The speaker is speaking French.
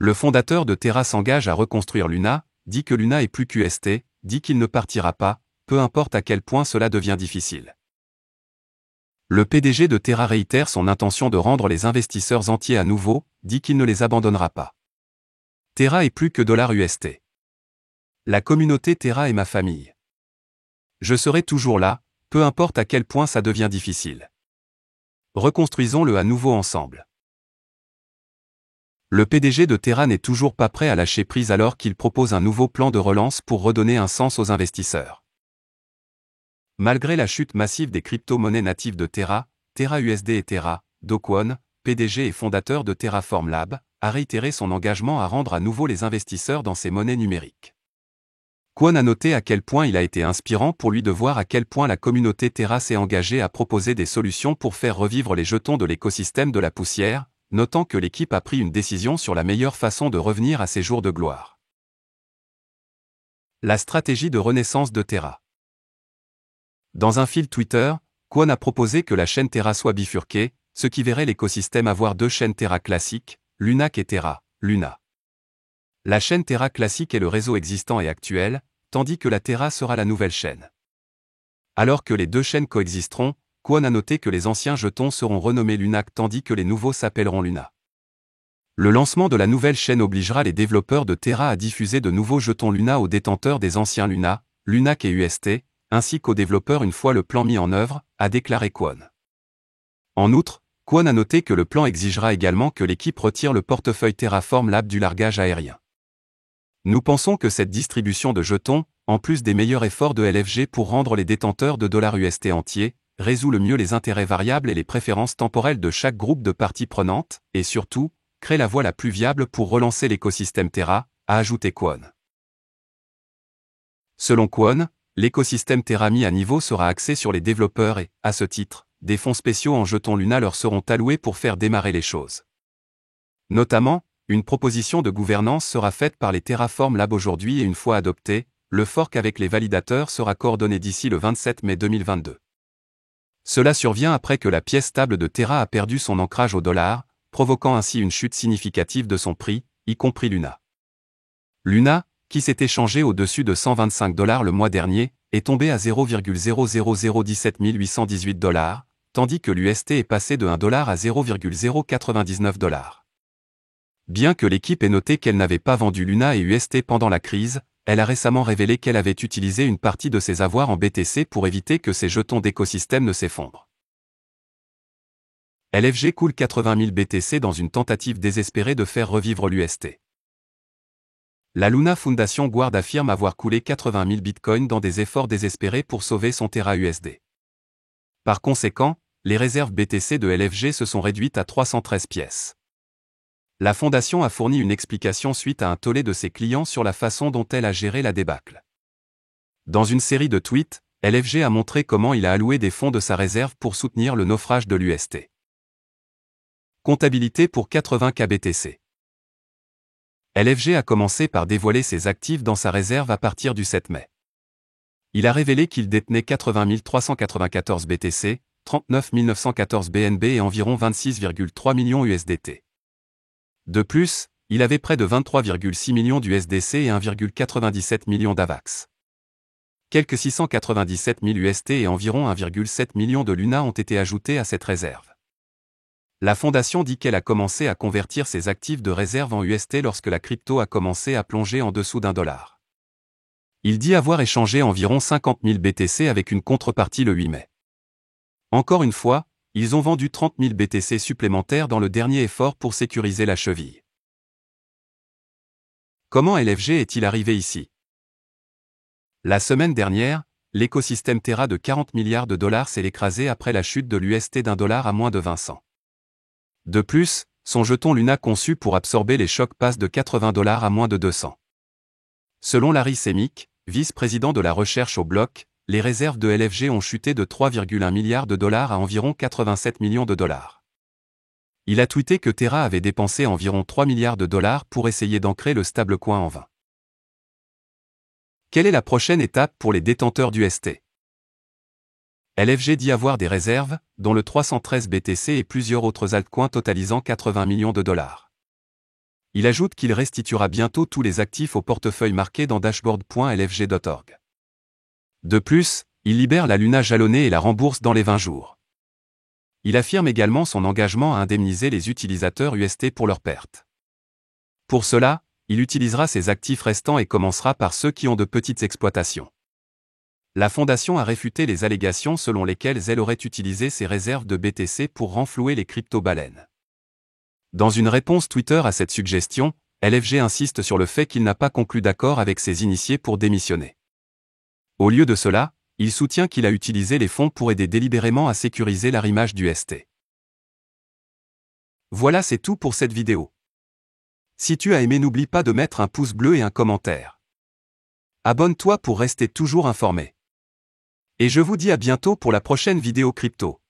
Le fondateur de Terra s'engage à reconstruire Luna, dit que Luna est plus QST, dit qu'il ne partira pas, peu importe à quel point cela devient difficile. Le PDG de Terra réitère son intention de rendre les investisseurs entiers à nouveau, dit qu'il ne les abandonnera pas. Terra est plus que $UST. La communauté Terra est ma famille. Je serai toujours là, peu importe à quel point ça devient difficile. Reconstruisons-le à nouveau ensemble. Le PDG de Terra n'est toujours pas prêt à lâcher prise alors qu'il propose un nouveau plan de relance pour redonner un sens aux investisseurs. Malgré la chute massive des crypto-monnaies natives de Terra, TerraUSD et Terra, Do Kwon, PDG et fondateur de Terraform Lab, a réitéré son engagement à rendre à nouveau les investisseurs dans ces monnaies numériques. Kwon a noté à quel point il a été inspirant pour lui de voir à quel point la communauté Terra s'est engagée à proposer des solutions pour faire revivre les jetons de l'écosystème de la poussière, notant que l'équipe a pris une décision sur la meilleure façon de revenir à ses jours de gloire. La stratégie de renaissance de Terra. Dans un fil Twitter, Kwon a proposé que la chaîne Terra soit bifurquée, ce qui verrait l'écosystème avoir deux chaînes Terra classiques, Lunac et Terra, Luna. La chaîne Terra classique est le réseau existant et actuel, tandis que la Terra sera la nouvelle chaîne. Alors que les deux chaînes coexisteront, Kwon a noté que les anciens jetons seront renommés Lunac tandis que les nouveaux s'appelleront Luna. Le lancement de la nouvelle chaîne obligera les développeurs de Terra à diffuser de nouveaux jetons Luna aux détenteurs des anciens Luna, Lunac et UST, ainsi qu'aux développeurs une fois le plan mis en œuvre, a déclaré Kwon. En outre, Kwon a noté que le plan exigera également que l'équipe retire le portefeuille Terraform Lab du largage aérien. Nous pensons que cette distribution de jetons, en plus des meilleurs efforts de LFG pour rendre les détenteurs de $UST entiers, résout le mieux les intérêts variables et les préférences temporelles de chaque groupe de parties prenantes, et surtout, crée la voie la plus viable pour relancer l'écosystème Terra, a ajouté Kwon. Selon Kwon, l'écosystème Terra mis à niveau sera axé sur les développeurs et, à ce titre, des fonds spéciaux en jetons Luna leur seront alloués pour faire démarrer les choses. Notamment, une proposition de gouvernance sera faite par les Terraform Lab aujourd'hui et une fois adoptée, le fork avec les validateurs sera coordonné d'ici le 27 mai 2022. Cela survient après que la pièce stable de Terra a perdu son ancrage au dollar, provoquant ainsi une chute significative de son prix, y compris Luna. Luna, qui s'est échangé au-dessus de $125 le mois dernier, est tombé à 0,00017 818 $, tandis que l'UST est passé de $1 à 0,099 $. Bien que l'équipe ait noté qu'elle n'avait pas vendu Luna et UST pendant la crise, elle a récemment révélé qu'elle avait utilisé une partie de ses avoirs en BTC pour éviter que ses jetons d'écosystème ne s'effondrent. LFG coule 80 000 BTC dans une tentative désespérée de faire revivre l'UST. La Luna Foundation Guard affirme avoir coulé 80 000 bitcoins dans des efforts désespérés pour sauver son Terra USD. Par conséquent, les réserves BTC de LFG se sont réduites à 313 pièces. La fondation a fourni une explication suite à un tollé de ses clients sur la façon dont elle a géré la débâcle. Dans une série de tweets, LFG a montré comment il a alloué des fonds de sa réserve pour soutenir le naufrage de l'UST. Comptabilité pour 80 KBTC. LFG a commencé par dévoiler ses actifs dans sa réserve à partir du 7 mai. Il a révélé qu'il détenait 80 394 BTC, 39 914 BNB et environ 26,3 millions USDT. De plus, il avait près de 23,6 millions d'USDC et 1,97 million d'AVAX. Quelques 697 000 UST et environ 1,7 million de Luna ont été ajoutés à cette réserve. La fondation dit qu'elle a commencé à convertir ses actifs de réserve en UST lorsque la crypto a commencé à plonger en dessous $1. Il dit avoir échangé environ 50 000 BTC avec une contrepartie le 8 mai. Encore une fois, ils ont vendu 30 000 BTC supplémentaires dans le dernier effort pour sécuriser la cheville. Comment LFG est-il arrivé ici? La semaine dernière, l'écosystème Terra de 40 milliards de dollars s'est écrasé après la chute de l'UST $1 à moins de 20 cents. De plus, son jeton Luna conçu pour absorber les chocs passe de $80 à moins de 200. Selon Larry Semick, vice-président de la recherche au bloc, les réserves de LFG ont chuté de 3,1 milliards de dollars à environ 87 millions de dollars. Il a tweeté que Terra avait dépensé environ 3 milliards de dollars pour essayer d'ancrer le stablecoin en vain. Quelle est la prochaine étape pour les détenteurs d'UST? LFG dit avoir des réserves, dont le 313 BTC et plusieurs autres altcoins totalisant 80 millions de dollars. Il ajoute qu'il restituera bientôt tous les actifs au portefeuille marqué dans dashboard.lfg.org. De plus, il libère la Luna jalonnée et la rembourse dans les 20 jours. Il affirme également son engagement à indemniser les utilisateurs UST pour leurs pertes. Pour cela, il utilisera ses actifs restants et commencera par ceux qui ont de petites exploitations. La fondation a réfuté les allégations selon lesquelles elle aurait utilisé ses réserves de BTC pour renflouer les crypto-baleines. Dans une réponse Twitter à cette suggestion, LFG insiste sur le fait qu'il n'a pas conclu d'accord avec ses initiés pour démissionner. Au lieu de cela, il soutient qu'il a utilisé les fonds pour aider délibérément à sécuriser l'arrimage du ST. Voilà, c'est tout pour cette vidéo. Si tu as aimé, n'oublie pas de mettre un pouce bleu et un commentaire. Abonne-toi pour rester toujours informé. Et je vous dis à bientôt pour la prochaine vidéo crypto.